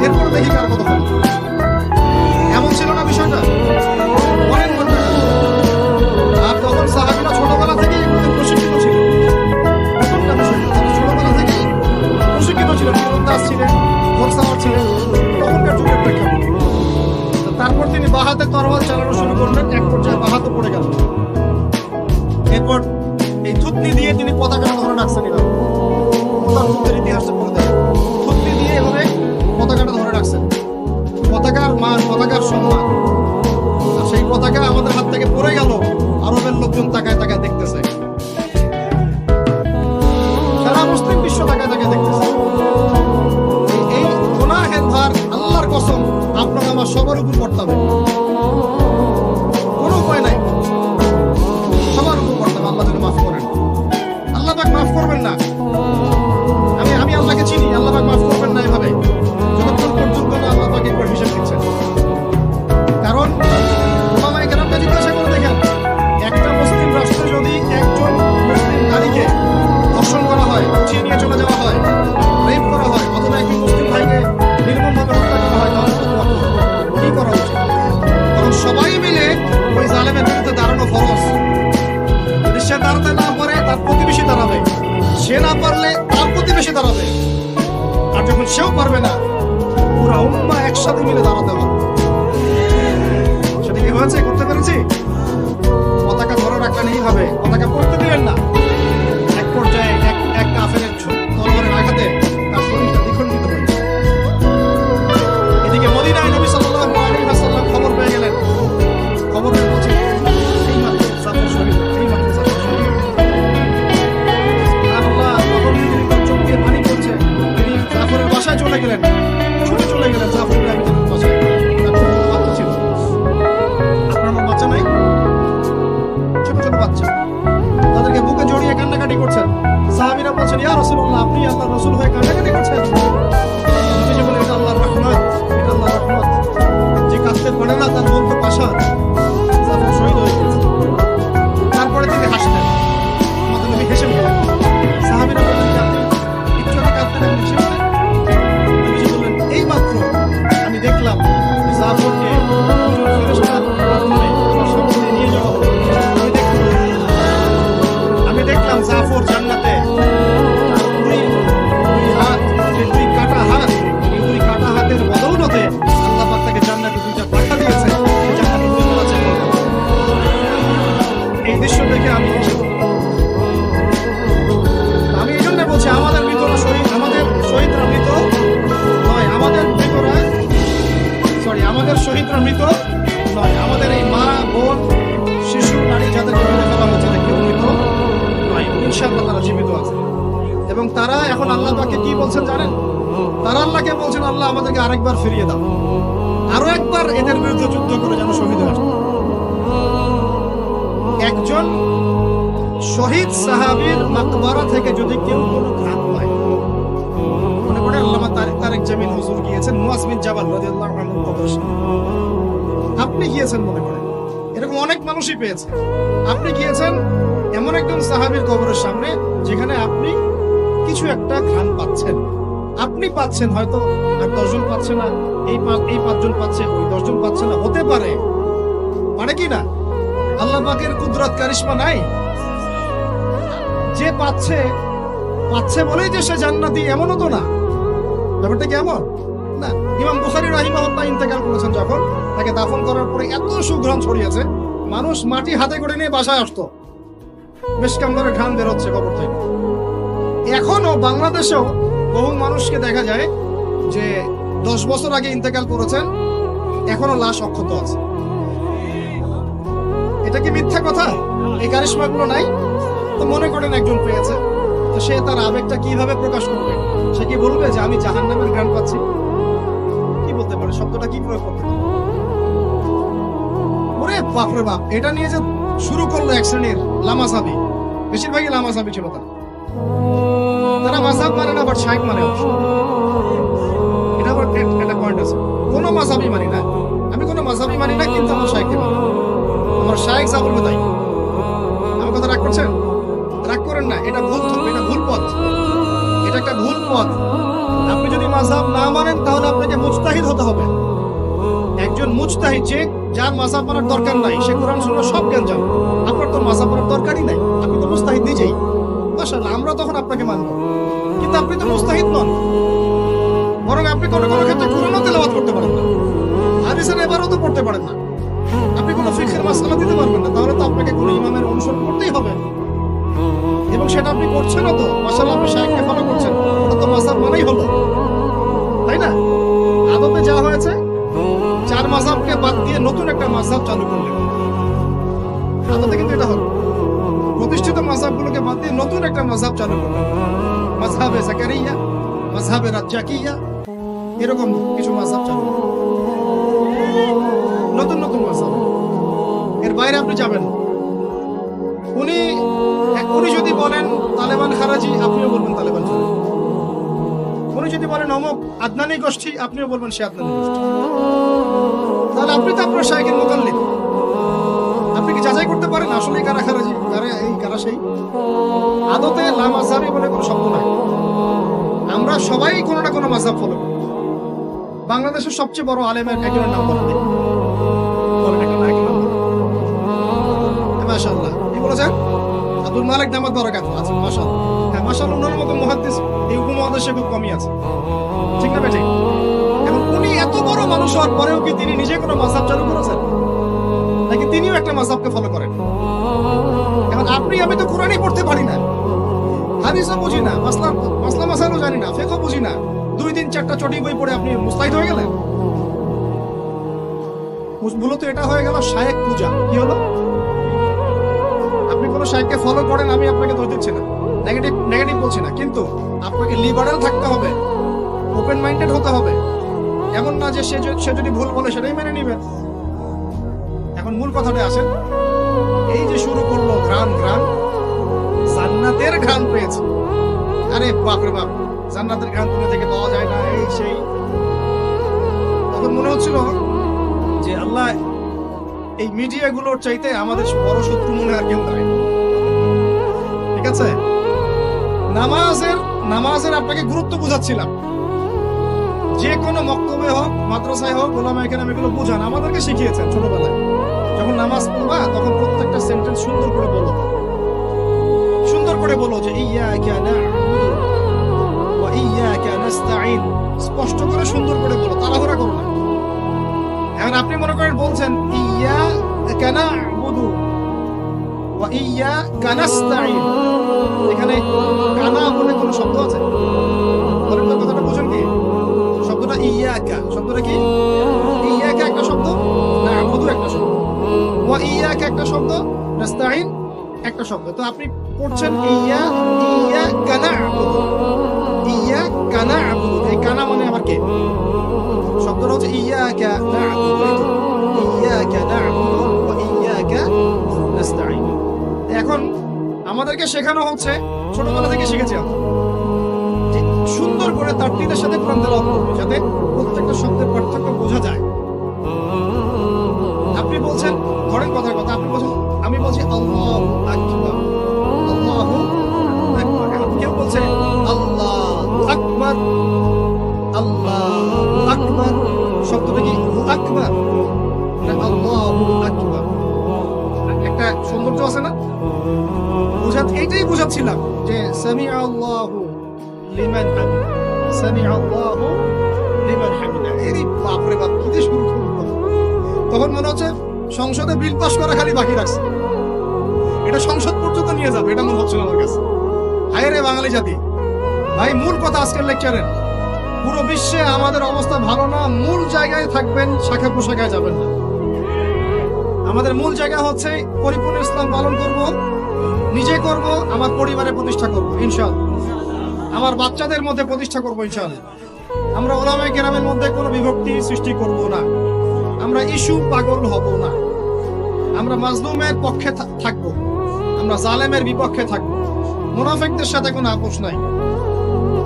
এরপর দেখি কার কথা হয়। এমন ছিল না বিষয়টা, ওয়ান অ্যান্ড ওয়ান ব্যাটল। আর তখন সাহাবীরা ছোটবেলা থেকেই এগুলোতে প্রশিক্ষিত ছিল। প্রথমটা বিষয়, তারা ছোটবেলা থেকেই প্রশিক্ষিত ছিল, তীরন্দাজ ছিলেন, ঘোড়সাওয়ার ছিলেন, তখনকার যুগের প্রেক্ষাপট। তারপর তিনি বাহাতে তরোয়াল চালানো শুরু করলেন, এক পর্যায়ে বাহাতে পড়ে গেল। এরপর এই থুতনি দিয়ে তিনি পতাকা ধরে রাখছেন। এভাবে তার যুদ্ধের ইতিহাসটা পড়ে দেখেন, থুতনি দিয়ে এভাবে পতাকাটা ধরে রাখছেন। পতাকার মান, পতাকার সম্মান। আর সেই পতাকা আমাদের হাত থেকে পড়ে গেল, আরবের লোকজন তাকায় তাকায় দেখতেছে, সারা মুসলিম বিশ্ব তাকায় তাকায় দেখতেছে। এই গুনাহের ভার আল্লাহর কসম আপনার আমার সবার উপর পড়তে হবে, কোনো উপায় নাই, সবার উপর পড়তে হবে। আল্লাহ যেন মাফ করেন, আল্লাহ পাক মাফ করবেন না। আমি আল্লাহকে চিনি, আল্লাহ পাক মাফ করবেন না এভাবে, যতক্ষণ পর্যন্ত না আল্লাহ পাক একবার হিসাব দিচ্ছেন। কারণ ওলামায়ে কেরামকে জিজ্ঞাসা করে দেখেন, একটা মুসলিম রাষ্ট্রে যদি একজন মুসলিম নারীকে ধর্ষণ করা হয়, উঠিয়ে নিয়ে চলে যাওয়া হয়, রেপ করা হয়, অথবা একজন মুসলিম ভাইকে নির্মমভাবে হত্যা করা হয়, তাহলে কি করা উচিত? কারণ সবাই মিলে ওই জালেমের বিরুদ্ধে দাঁড়ানো ফরজ। যদি সে দাঁড়াতে না পারে, তার প্রতিবেশী দাঁড়াবে, সে না পারলে তার প্রতিবেশী দাঁড়াবে, আর যখন সেও পারবে না, পুরা উম্মাহ একসাথে মিলে দাঁড়াতে হবে। সেটা কি হয়েছে? করতে পেরেছি? পতাকা ধরে রাখলেন এইভাবে, পতাকা পড়তে দিলেন না। এক পর্যায়ে এক কাফেরের তরবারের আঘাতে তার শরীরটা দ্বিখণ্ডিত হয়ে গেল। এদিকে মদিনায় নবী সাল্লাল্লাহু আলাইহি ওয়াসাল্লাম খবর পেয়ে গেলেন। খবর পেয়ে বলছেন, এইমাত্র জাফর শহীদ, এইমাত্র জাফর শহীদ। আল্লাহ তখন তার চোখ দিয়ে পানি পড়ছে। তিনি জাফরের বাসায় চলে গেলেন, ছুটে চলে গেলেন জাফরের বাসায়। তার ছোট বাচ্চা ছিল। আপনার আমার বাচ্চা নাই? ছোট ছোট বাচ্চা, তাদেরকে বুকে জড়িয়ে কান্নাকাটি করছেন। সাহাবীরা বলছেন, ইয়া রাসূলুল্লাহ, আপনি আল্লাহর রাসূল হয়ে কান্নাকাটি করছেন? তিনি বলেন, এটা আল্লাহর রহমত, এটা আল্লাহর রহমত। যে কাঁদতে পারে না তার মন তো পাষাণ। জাফর শহীদ হয়ে গেছে। তারপরে তিনি হাসলেন, আমাদের নবী হেসে গেলেন। সাহাবীরা বললেন, আপনি একটু আগে কাঁদতেন, আপনি হেসে গেলেন? নবীজি বললেন, এই মাত্র আমি দেখলাম জাফরকে ফেরেশতার মাধ্যমে আমার সামনে নিয়ে যাওয়া হলো। আমি দেখলাম জাফর জান্নাতে, দুই কাটা হাত, এই দুই কাটা হাতের বদৌলতে আল্লাহ পাক তাকে জান্নাতে দুইটা পাখা দিয়েছে। এই দৃশ্য দেখে আমি এই জন্য বলছি, আমাদের মৃতরা শহীদ, আমাদের শহীদরা মৃত নয়, আমাদের শহীদরা মৃত নয়। আমাদের এই মা, বোন, শিশু, নারী যাদেরকে মেরে ফেলা হয়েছে, কেউ মৃত নয়। ইনশাআল্লাহ তারা জীবিত আছে, এবং তারা এখন আল্লাহ পাককে কি বলছেন জানেন? তারা আল্লাহকে বলছেন, আল্লাহ আমাদেরকে আরেকবার ফিরিয়ে দাও, আরো একবার এদের বিরুদ্ধে যুদ্ধ করে যেন শহীদ হয়ে আসে। একজন শহীদ সাহাবীর মাকবারা থেকে যদি কেউ কোনো ঘাত পায়, মনে করে আল্লামা তারেক জামিল হুজুর গিয়েছেন মুয়াজ বিন জাবাল রাদিয়াল্লাহু আনহু কবরের সামনে, আপনি গিয়েছেন মনে করেন, এরকম অনেক মানুষই পেয়েছে। আপনি গিয়েছেন এমন একজন সাহাবীর কবরের সামনে যেখানে আপনি কিছু একটা ঘ্রাণ পাচ্ছেন, আপনি পাচ্ছেন, হয়তো আর 10 জন পাচ্ছে না, এই 5 জন পাচ্ছে, ওই 10 জন পাচ্ছে না, হতে পারে, পারে কি না? আল্লাহ পাকের কুদরত কারিশমা নাই? যে পাচ্ছে বলেই যে সে জান্নাতি, এমনও তো না। ব্যাপারটা কি এমন না? ইমাম বুখারী রাহিমাহুল্লাহ ইন্তেকাল করেছেন যখন, তাকে দাফন করার পরে এত সুঘ্রাণ ছড়িয়েছে, মানুষ মাটি হাতে করে নিয়ে বাসায় আসতো, বেশ কেমন করে ঘ্রাণ বেরোচ্ছে কবর থেকে। এখনো বাংলাদেশেও বহু মানুষকে দেখা যায় যে 10 বছর আগে ইন্তেকাল করেছেন, এখনো লাশ অক্ষত আছে। এটা কি মিথ্যা কথা? এই কারিশমাগুলো নাই? তো মনে করেন একজন পেয়েছে, তো সে তার আবেগটা কিভাবে প্রকাশ করবে? সে কি বলবে যে আমি জাহান্নামের ঘ্রাণ পাচ্ছি? কি বলতে পারে? শব্দটা কি প্রয়োগ করতে পারে? ওরে বাপরে বাপ, এটা নিয়ে যে শুরু করলো এক শ্রেণীর লামাসাবি, বেশিরভাগই লামাসাবি ছিল তারা মাযহাব মানে না, বাট শাইখ মানে অবশ্য। এটা আবার একটা পয়েন্ট আছে, কোনো মাযহাবই মানি না, আমি কোনো মাযহাবই মানি না, কিন্তু আমার শাইখকে মানি, আমার শাইখ যা বলবে তাই। আমার কথা রাগ করছেন? রাগ করেন না, এটা ভুল, এটা ভুল পথ, এটা একটা ভুল পথ। আপনি যদি মাযহাব না মানেন তাহলে আপনাকে মুজতাহিদ হতে হবে। একজন মুজতাহিদ, যে যার মাযহাব মানার দরকার নাই, সে কোরআন সুন্নাহ সব জ্ঞান জানে। আপনার তো মাযহাব মানার দরকারই নাই, আপনি তো মুজতাহিদ নিজেই। মাশাআল্লাহ, আমরা তখন আপনাকে মানব, কিন্তু আপনি তো মুজতাহিদ নন। বরং আপনি কোনো কোনো ক্ষেত্রে কোরআনও তেলাওয়াত করতে পারেন না, হাদিসের এবারও তো পড়তে পারেন না, আপনি কোনো ফিকহের মাসআলা দিতে পারবেন না। তাহলে তো আপনাকে কোনো ইমামের অনুসরণ করতেই হবে, এবং সেটা আপনি করছেন না। তো মাশাআল্লাহ, আপনি শাইখকে ফলো করছেন, ওটা তো মাযহাব মানেই হলো, তাই না? আদতে যা হয়েছে, চার মাযহাবকে বাদ দিয়ে নতুন একটা মাযহাব চালু করলেন। আদতে কিন্তু এটা হলো, প্রতিষ্ঠিত মাযহাবগুলোকে বাদ দিয়ে নতুন একটা মাযহাব চালু করলেন। মাযহাবে জাকারিয়া, মাযহাবে রাজ্জাকিয়া, এরকম কিছু মাযহাব চালু করলেন, নতুন নতুন মাযহাব। এর বাইরে আপনি যাবেন। উনি যদি বলেন তালেবান খারাজি, আপনিও বলবেন তালেবান খারাজি। উনি যদি বলেন অমুক আদনানি গোষ্ঠী, আপনিও বলবেন সে আদনানি গোষ্ঠী। তাহলে আপনি তো আপনার শাইখের মুকাল্লিদ। আপনি কি যাচাই করতে পারেন আসলে কারা খারাজি, কারা এই কারা সেই? আদতে লা মাযহাবি বলে কোনো শব্দ নাই। আমরা সবাই কোনো না কোনো মাযহাব ফলো করি। বাংলাদেশের সবচেয়ে বড় আলেমের একজনের নাম বলেন, একটা নায়কের নাম বলেন। মাশাআল্লাহ, কি বলেছেন? আব্দুল মালিক দামাত বারাকাতুহু আছে। মাশাআল্লাহ, হ্যাঁ মাশাআল্লাহ, ওনার মতো মুহাদ্দিস এই উপমহাদেশে খুব কমই আছে, ঠিক না বেঠিক? এবং উনি এত বড় মানুষ হওয়ার পরেও কি তিনি নিজে কোনো মাযহাব চালু করেছেন, নাকি তিনিও একটা মাযহাবকে ফলো করেন? এখন আপনি আমি তো কোরআনই পড়তে পারি না, হাদিসও বুঝি না, মাসলা মাসাইলও জানি না, ফিকহ বুঝি না, 2-3-4টা চটি বই পড়ে আপনি মুস্তাহিদ হয়ে গেলেন? মূলত এটা হয়ে গেল শায়েখ পূজা। কি হলো? আপনি কোন শায়েখকে ফলো করেন, আমি আপনাকে দোষ দিচ্ছি না, নেগেটিভ বলছি না, কিন্তু আপনাকে লিবারাল থাকতে হবে, ওপেন মাইন্ডেড হতে হবে। এমন না যে সে যদি ভুল বলে সেটাই মেনে নিবেন। এখন মূল কথাটা আসেন, এই যে শুরু করলো ঘ্রাণ জান্নাতের ঘ্রাণ পেয়েছে। আরে বাপরে বাপ, জান্নাতের ঘ্রাণ তুমি থেকে পাওয়া যায় না, এই সেই। তখন মনে হচ্ছিল যে আল্লাহ, এই মিডিয়াগুলোর চাইতে আমাদের বড় শত্রু মনে আর কেউ নাই। ঠিক আছে, নামাজের আপনাকে গুরুত্ব বুঝাচ্ছিলাম। যে কোনো মক্তবে হোক, মাদ্রাসায় হোক, ওলামায়ে কেরাম এগুলো বুঝান, আমাদেরকে শিখিয়েছেন ছোটবেলায়। যখন নামাজ পড়বা তখন প্রত্যেকটা সেন্টেন্স সুন্দর করে বলো যে ইয়্যাকা না'বুদু ওয়া ইয়্যাকা নাস্তাঈন, স্পষ্ট করে সুন্দর করে বলো, তাড়াহুড়া করো না। এখন আপনি মনে করেন বলছেন ইয়্যাকা না'বুদু ওয়া ইয়্যাকা নাস্তাঈন, এখানে কানা বলে কোনো শব্দ আছে? বলেন তো, কথাটা বুঝেন কি? শব্দটা ইয়্যাকা, শব্দটা কি? ইয়্যাকা একটা শব্দ, না'বুদু একটা শব্দ, ওয়া ইয়্যাকা একটা শব্দ, নাস্তাঈন একটা শব্দ। তো আপনি পড়ছেন ইয়্যাকা না'বুদু, ইয়্যাকা না'বুদু, এই কানা মানে আবার কে? শব্দটা হচ্ছে ইয়্যাকা না'বুদু, ইয়্যাকা না'বুদু ওয়া ইয়্যাকা নাস্তাঈন। এখন আমাদেরকে শেখানো হচ্ছে, ছোটবেলা থেকে শিখেছি আমরা, যে সুন্দর করে তারতিলের সাথে কোরআন তেলাওয়াত করবে, যাতে প্রত্যেকটা শব্দের পার্থক্য বোঝা যায়। আপনি বলছেন, ধরেন কথার কথা, আপনি বলছেন, আমি বলছি আল্লাহু আকবার, আল্লাহু আকবার। এখন কেউ বলছে আল্লাহু আকবার, আল্লাহু আকবার, শব্দটা কি আকবার না আল্লাহু আকবার? একটা সৌন্দর্য আছে না? এইটাই বুঝাচ্ছিলাম যে সামিআ আল্লাহু লিমান হামিদা, সামিআ আল্লাহু লিমান হামিদা। এই বাপরে বাপ, কি দিয়ে শুরু করব? তখন মনে হচ্ছে সংসদে বিল পাস করা খালি বাকি রাখছে, এটা সংসদ পর্যন্ত নিয়ে যাবে, এটা মনে হচ্ছিল আমার কাছে। হায় রে বাঙালি জাতি! ভাই, মূল কথা আজকের লেকচারের, পুরো বিশ্বে আমাদের অবস্থা ভালো না, মূল জায়গায় থাকবেন, শাখা প্রশাখায় যাবেন না। আমাদের মূল জায়গা হচ্ছে পরিপূর্ণ ইসলাম পালন করব, নিজে করব, আমার পরিবারে প্রতিষ্ঠা করব ইনশাআল্লাহ, আমার বাচ্চাদের মধ্যে প্রতিষ্ঠা করব ইনশাআল্লাহ। আমরা উলামায়ে কেরামের মধ্যে কোনো বিভক্তি সৃষ্টি করব না, আমরা ইস্যু পাগল হব না। আমরা মাজলুমের পক্ষে থাকবো, আমরা জালেমের বিপক্ষে থাকবো। মুনাফিকদের সাথে কোনো আপোষ নাই,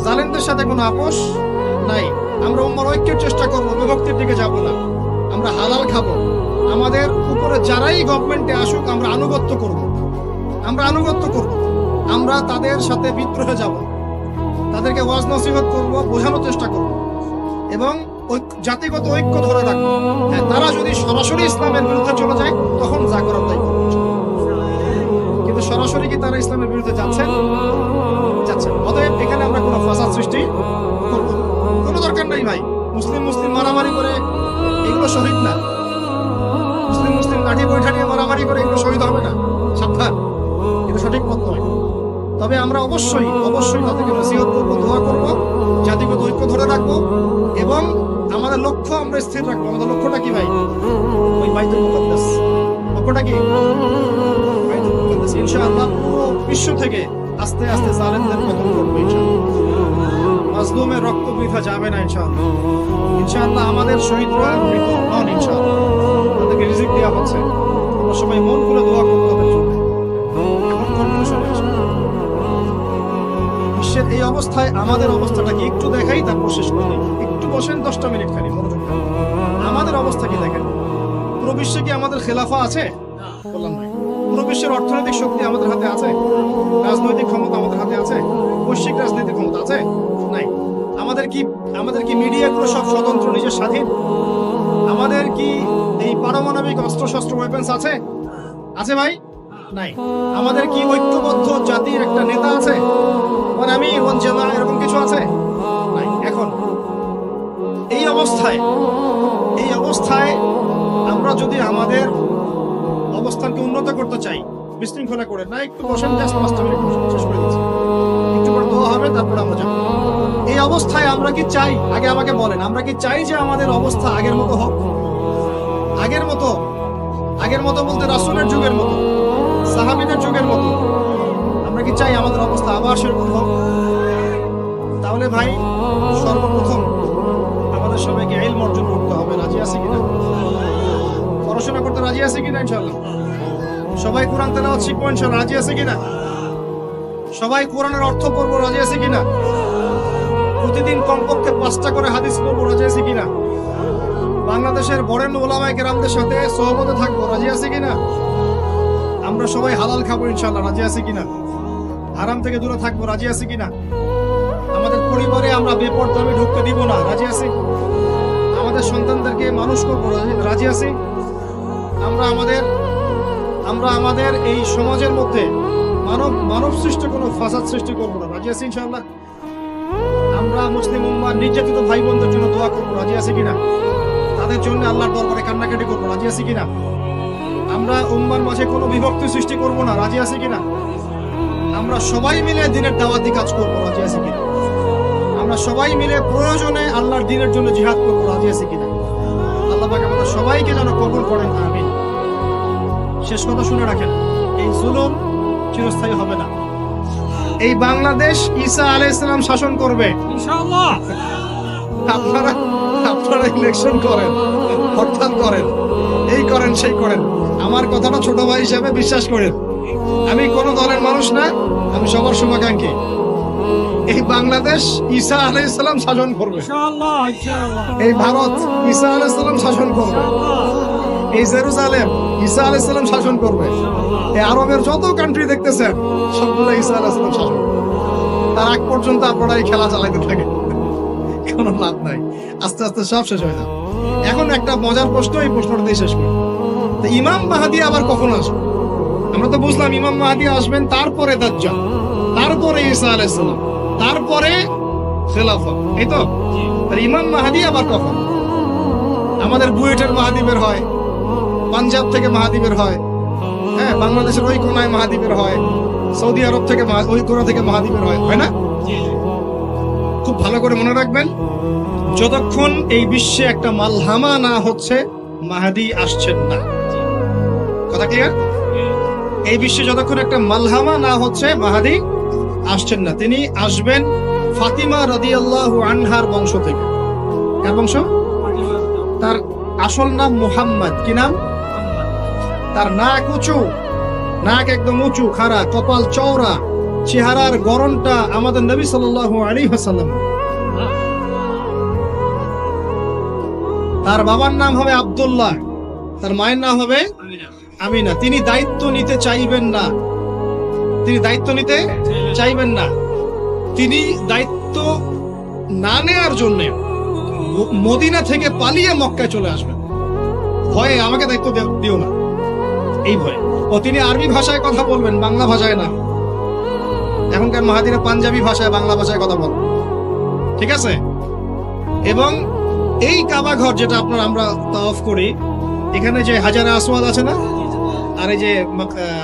জালেমদের সাথে কোনো আপোষ নাই। আমরা উম্মার ঐক্যের চেষ্টা করবো, বিভক্তির দিকে যাব না। আমরা হালাল খাবো। আমাদের উপরে যারাই গভর্নমেন্টে আসুক আমরা আনুগত্য করব, আমরা আনুগত্য করব। আমরা তাদের সাথে বিদ্রোহে যাব, তাদেরকে ওয়াজ নসিহত করব, বোঝানোর চেষ্টা করব এবং জাতিগত ঐক্য ধরে রাখবো। হ্যাঁ, তারা যদি সরাসরি ইসলামের বিরুদ্ধে চলে যায় তখন যা করার তাই করব। কিন্তু সরাসরি কি তারা ইসলামের বিরুদ্ধে যাচ্ছেন? যাচ্ছেন। অতএব এখানে আমরা কোনো ফাসাদ সৃষ্টি করব না, কোনো দরকার নাই ভাই। মুসলিম মারামারি করে এগুলো শহীদ না, মুসলিম লাঠি বৈঠা নিয়ে মারামারি করে এগুলো শহীদ হবে না, সাবধান, এটা সঠিক পথ নয়। তবে আমরা অবশ্যই তাদেরকে নসিহত করবো, দোয়া করবো, জাতিগত ঐক্য ধরে রাখবো এবং আমাদের লক্ষ্য আমরা স্থির রাখবো। আমাদের লক্ষ্যটা কি ভাই? ওই বাইতুল মুকাদ্দাস। লক্ষ্যটা কি? বাইতুল মুকাদ্দাস। ইনশাআল্লাহ পুরো বিশ্ব থেকে আস্তে আস্তে জালেমদের পতন করবো ইনশাআল্লাহ। মাজলুমের রক্ত বৃথা যাবে না ইনশাআল্লাহ। ইনশাআল্লাহ আমাদের শহীদরা মৃত নন ইনশাআল্লাহ, তাদেরকে রিজিক দেওয়া হচ্ছে। আমরা সবাই মন খুলে দোয়া করবো তাদের জন্য। এখন কনক্লুশনে আসবো। বিশ্বের এই অবস্থায় আমাদের অবস্থাটা কি একটু দেখাই, তারপর শেষ করি। একটু বসেন 10টা মিনিট খালি মনোযোগ দিন। আমাদের অবস্থা কি দেখেন? পুরো বিশ্বে কি আমাদের খেলাফা আছে? বললাম নাই। পুরো বিশ্বের অর্থনৈতিক শক্তি আমাদের হাতে আছে? রাজনৈতিক ক্ষমতা আমাদের হাতে আছে? বৈশ্বিক রাজনৈতিক ক্ষমতা আছে? নাই। আমাদের কি মিডিয়াগুলো সব স্বতন্ত্র, নিজের স্বাধীন? আমাদের কি এই পারমাণবিক অস্ত্রশস্ত্র ওয়েপন্স আছে? আছে ভাই? নাই। আমাদের কি ঐক্যবদ্ধ জাতির একটা নেতা আছে? মানে আমি এরকম কিছু আছে? নাই। এখন এই অবস্থায় আমরা যদি আমাদের অবস্থানকে উন্নত করতে চাই, বিশৃঙ্খলা করে না, একটু বসেন, জাস্ট 5টা মিনিট শেষ করে দিচ্ছি। একটু পর দোয়া হবে, তারপর আমরা যাবো। এই অবস্থায় আমরা কি চাই? আগে আমাকে বলেন, আমরা কি চাই যে আমাদের অবস্থা আগের মতো হোক? আগের মতো বলতে রাসূলের যুগের মতো, সাহাবীদের যুগের মতো আমরা কি চাই আমাদের অবস্থা আবার সেরকম হোক? তাহলে ভাই সর্বপ্রথম আমাদের সবাইকে ইলম অর্জন করতে হবে। রাজি আছে কিনা? পড়াশোনা করতে রাজি আছে কিনা? ইনশাআল্লাহ সবাই কোরআন তেলাওয়াত শিখবো ইনশাআল্লাহ। রাজি আছে কিনা? সবাই কোরআনের অর্থ পড়বো। রাজি আছে কিনা? প্রতিদিন কমপক্ষে 5টা করে হাদিস পড়বো। রাজি আছে কিনা? বাংলাদেশের বরেণ্য উলামায়ে কেরামদের সাথে সোহবতে থাকবো। রাজি আছে কিনা? আমরা সবাই হালাল খাবো ইনশাআল্লাহ। রাজি আছে কিনা? হারাম থেকে দূরে থাকবো। রাজি আছে কিনা? আমাদের পরিবারে আমরা বেপরদামি ঢুকতে দিব না। রাজি আছি? আমাদের সন্তানদেরকে মানুষ করবো। রাজি আছি? আমরা আমাদের এই সমাজের মধ্যে মানব সৃষ্টি কোনো ফাসাদ সৃষ্টি করবো না। রাজি আছি ইনশাআল্লাহ? আমরা মুসলিম উম্মার নির্যাতিত ভাই বোনদের জন্য দোয়া করবো। রাজি আছে কিনা? তাদের জন্য আল্লাহর দরবারে কান্নাকাটি করবো। রাজি আছে কিনা? আমরা উম্মার মাঝে কোনো বিভক্তি সৃষ্টি করবো না। রাজি আছে কিনা? আমরা সবাই মিলে দ্বীনের দাওয়াতি কাজ করবো। রাজি আছে কিনা? আমরা সবাই মিলে প্রয়োজনে আল্লাহর দ্বীনের জন্য জিহাদ করবো। রাজি আছে কিনা? আল্লাহ পাক আমাদের সবাইকে যেন কবুল করেন, আমিন। শেষ কথা শুনে রাখেন, এই জুলুম চিরস্থায়ী হবে না। এই বাংলাদেশ ঈসা আলাইহিস সালাম শাসন করবে ইনশাআল্লাহ। আপনারা ইলেকশন করেন, হরতাল করেন, এই করেন সেই করেন, আমার কথাটা ছোট ভাই হিসেবে বিশ্বাস করেন। আমি কোন দলের মানুষ না, আমি সবার শুভাকাঙ্ক্ষী। এই বাংলাদেশ ঈসা আলাইহিস সালাম শাসন করবে ইনশাআল্লাহ। এই ভারত ঈসা আলাইহিস সালাম শাসন করবে। এই জেরুজালেম ঈসা আলাইহিস সালাম শাসন করবে। এই আরবের যত কান্ট্রি দেখতেছেন সবগুলো ঈসা আলাইহিস সালাম শাসন করবে। তার আগ পর্যন্ত আপনারা এই খেলা চালাইতে থাকেন, কোনো লাভ নাই। আস্তে আস্তে সব শেষ হয়ে যাবে। এখন একটা মজার প্রশ্ন, এই প্রশ্নটা দিয়ে শেষ করি। তো ইমাম মাহদী আবার কখন আসবে? আমরা তো বুঝলাম ইমাম মাহদী আসবেন, তারপরে দাজ্জাল, তারপরে ঈসা আলাইহিস সালাম, তারপরে খেলাফত, এই তো। ইমাম মাহদী আবার কখন? আমাদের বুয়েটের মাহদী বের হয়, পাঞ্জাব থেকে মাহদী বের হয়, হ্যাঁ, বাংলাদেশের ওই কোনায় মাহদী বের হয়, সৌদি আরব থেকে ওই কোনা থেকে মাহদী বের হয় না? খুব ভালো করে মনে রাখবেন, যতক্ষণ এই বিশ্বে একটা মালহামা না হচ্ছে মাহদী আসছেন না। কথা ক্লিয়ার? এই বিশ্বে যতক্ষণ একটা মালহামা না হচ্ছে মাহদী আসছেন না। তিনি আসবেন ফাতিমা রাদিয়াল্লাহু আনহার বংশ থেকে। কার বংশ? তার আসল নাম মুহাম্মদ। কি নাম? তার নাক উঁচু, নাক একদম উঁচু খাড়া, কপাল চওড়া, চেহারার গড়নটা আমাদের নবী সাল্লাল্লাহু আলাইহি ওয়াসাল্লাম। তার বাবার নাম হবে আব্দুল্লাহ, তার মায়ের নাম হবে আমিনা। তিনি দায়িত্ব নিতে চাইবেন না, তিনি দায়িত্ব নিতে চাইবেন না। তিনি দায়িত্ব না নেওয়ার জন্য মদিনা থেকে পালিয়ে মক্কায় চলে আসবেন, ভয়ে আমাকে দায়িত্ব দিও না, এই ভয়ে। ও তিনি আরবি ভাষায় কথা বলবেন, বাংলা ভাষায় না। এখনকার মাহাদিরা পাঞ্জাবি ভাষায়, বাংলা ভাষায় কথা বল, ঠিক আছে? এবং এই কাবা ঘর যেটা আমরা তাওয়াফ করি, এখানে যে হাজারে আসওয়াদ আছে না, আর এই যে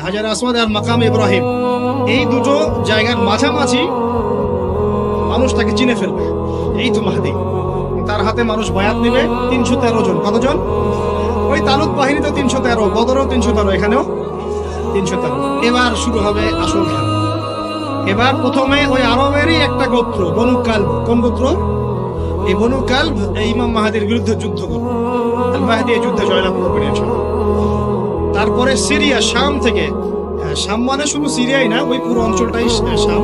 হাজারে আসওয়াদ আর মাকাম ইব্রাহিম, এই দুটো জায়গার মাঝামাঝি মানুষ তাকে চিনে ফেলবে, এই তো মাহদি। তার হাতে মানুষ বায়াত নেবে 313 জন। কতজন? ওই তালুত বাহিনী তো 313, বদরও 313, এখানেও 313। এবার শুরু হবে আসল খেলা। এবার প্রথমে ওই আরবেরই একটা গোত্র, বনু কালব। কোন গোত্র? এই বনু কালব এই ইমাম মাহাদির বিরুদ্ধে যুদ্ধ করবে। আল মাহদি এই যুদ্ধে জয়লাভ করবে ইনশাআল্লাহ। তারপরে সিরিয়া, শাম থেকে, শাম মানে শুধু সিরিয়াই না, ওই পুরো অঞ্চলটাই শাম,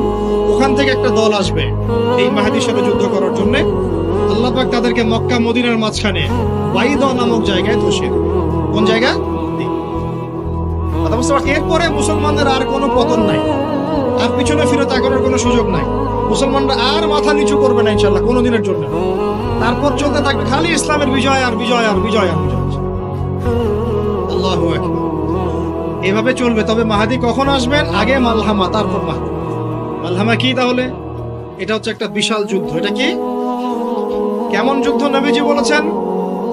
ওখান থেকে একটা দল আসবে এই মাহাদির সাথে যুদ্ধ করার জন্য। আল্লাহ পাক তাদেরকে মক্কা মদিনার মাঝখানে বাইদা নামক জায়গায় ধসিয়ে দেবে। কোন জায়গা? কথা বুঝতে পারছি? এরপরে মুসলমানদের আর কোনো পতন নাই, আর পিছনে ফিরে তাকানোর কোনো সুযোগ নাই। মুসলমানরা আর মাথা নিচু করবে না ইনশাআল্লাহ কোনোদিনের জন্য। তারপর চলতে থাকবে খালি ইসলামের বিজয় আর বিজয় আর বিজয় আর বিজয়। আল্লাহু আকবার। এভাবে চলবে। তবে মাহাদি কখন আসবেন? আগে মালহামা, তারপর মাহাদি। মালহামা কি তাহলে? এটা হচ্ছে একটা বিশাল যুদ্ধ। এটা কি? কেমন যুদ্ধ? নবীজি বলেছেন,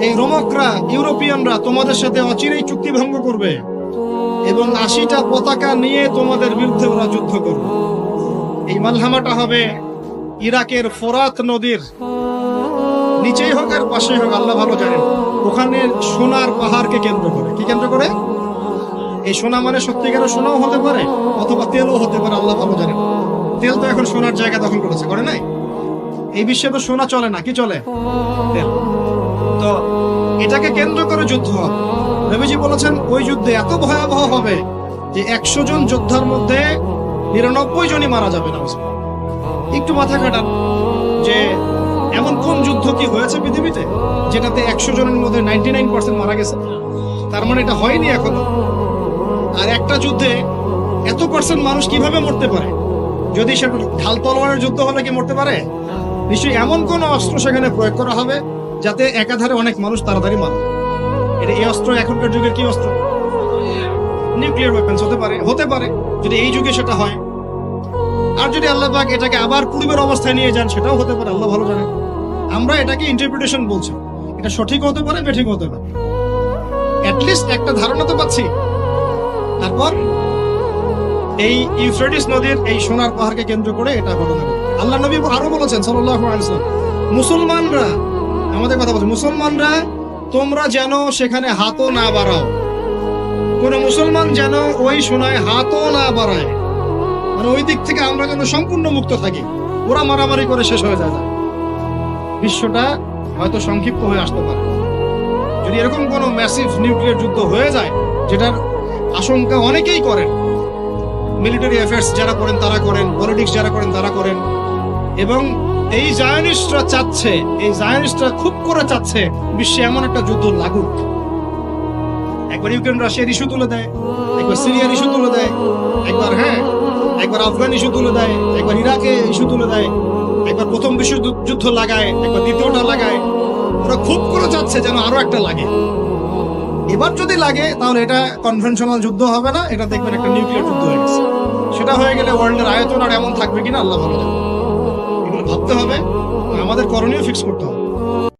এই রোমকরা, ইউরোপিয়ানরা তোমাদের সাথে অচিরেই চুক্তি ভঙ্গ করবে এবং 80টা পতাকা নিয়ে তোমাদের বিরুদ্ধে ওরা যুদ্ধ করবে। এই মালহামাটা হবে ইরাকের ফোরাত নদীর নিচেই হোক আর পাশেই হোক, আল্লাহ ভালো জানেন। ওখানে সোনার পাহাড়কে কেন্দ্র করে। কি কেন্দ্র করে? এই সোনা মানে সত্যিকারের সোনাও হতে পারে, অথবা তেলও হতে পারে, আল্লাহ ভালো জানেন। তেল তো এখন সোনার জায়গা দখল করেছে, করে নাই? এই বিশ্বে তো সোনা চলে না, কি চলে? তেল। তো এটাকে কেন্দ্র করে যুদ্ধ হবে। নবীজি বলেছেন ওই যুদ্ধে এত ভয়াবহ হবে যে 100 জন যোদ্ধার মধ্যে 99 জনই মারা যাবে না। একটু মাথা কাটান যে এমন কোন যুদ্ধ কি হয়েছে পৃথিবীতে যেটাতে 100 জনের মধ্যে 99% মারা গেছে? তার মানে এটা হয়নি এখনো। আর একটা যুদ্ধে এত পার্সেন্ট মানুষ কিভাবে মরতে পারে? যদি সেটা ঢাল তলোয়ারের যুদ্ধ হলে কি মরতে পারে? নিশ্চয়ই এমন কোন অস্ত্র সেখানে প্রয়োগ করা হবে যাতে একাধারে অনেক মানুষ তাড়াতাড়ি মারে। এটা এই অস্ত্র এখনকার যুগের কি অস্ত্র? নিউক্লিয়ার ওয়েপন্স হতে পারে, হতে পারে যদি এই যুগে সেটা হয়। আর যদি আল্লাহ পাক এটাকে আবার পূর্বের অবস্থায় নিয়ে যান, সেটাও হতে পারে, আল্লাহ ভালো জানেন। আমরা এটাকে ইন্টারপ্রিটেশন বলছি, এটা সঠিক হতে পারে, বেঠিক হতে পারে, অ্যাটলিস্ট একটা ধারণা তো পাচ্ছি। তারপর এই ইউফ্রেটিস নদীর এই সোনার পাহাড়কে কেন্দ্র করে এটা ঘটনা ঘটে। আল্লাহ নবী আরো বলেছেন সাল্লাল্লাহু আলাইহি ওয়াসাল্লাম, মুসলমানরা, আমাদের কথা বলছে, মুসলমানরা তোমরা যেন সেখানে হাতও না বাড়াও। কোন মুসলমান যেন ওই সোনায় হাতও না বাড়ায়, মানে ওই দিক থেকে আমরা যেন সম্পূর্ণ মুক্ত থাকি। ওরা মারামারি করে শেষ হয়ে যায়, বিশ্বটা হয়তো সংক্ষিপ্ত হয়ে আসতে পারে। যদি এরকম কোনো ম্যাসিভ নিউক্লিয়ার যুদ্ধ হয়ে যায়, যেটার আশঙ্কা অনেকেই করেন, মিলিটারি অ্যাফেয়ার্স যারা করেন তারা করেন, পলিটিক্স যারা করেন তারা করেন, এবং এই জায়নিস্টরা চাচ্ছে, এই জায়নিস্টরা খুব করে চাচ্ছে বিশ্বে এমন একটা যুদ্ধ লাগুক। একবার ইউক্রেন রাশিয়ার ইস্যু তুলে দেয়, একবার সিরিয়ার ইস্যু তুলে দেয়, একবার আফগান ইস্যু তুলে দেয়, একবার ইরাকে ইস্যু তুলে দেয়, একবার প্রথম বিশ্বযুদ্ধ লাগায়, একবার দ্বিতীয়টা লাগায়। ওরা খুব করে চাচ্ছে যেন আরো একটা লাগে। এবার যদি লাগে তাহলে এটা কনভেনশনাল যুদ্ধ হবে না, এটা দেখবেন একটা নিউক্লিয়ার যুদ্ধ হয়ে গেছে। সেটা হয়ে গেলে ওয়ার্ল্ডের আয়তন আর এমন থাকবে কিনা আল্লাহ ভালো জানে। এগুলো ভাবতে হবে, আমাদের করণীয় ফিক্স করতে হবে।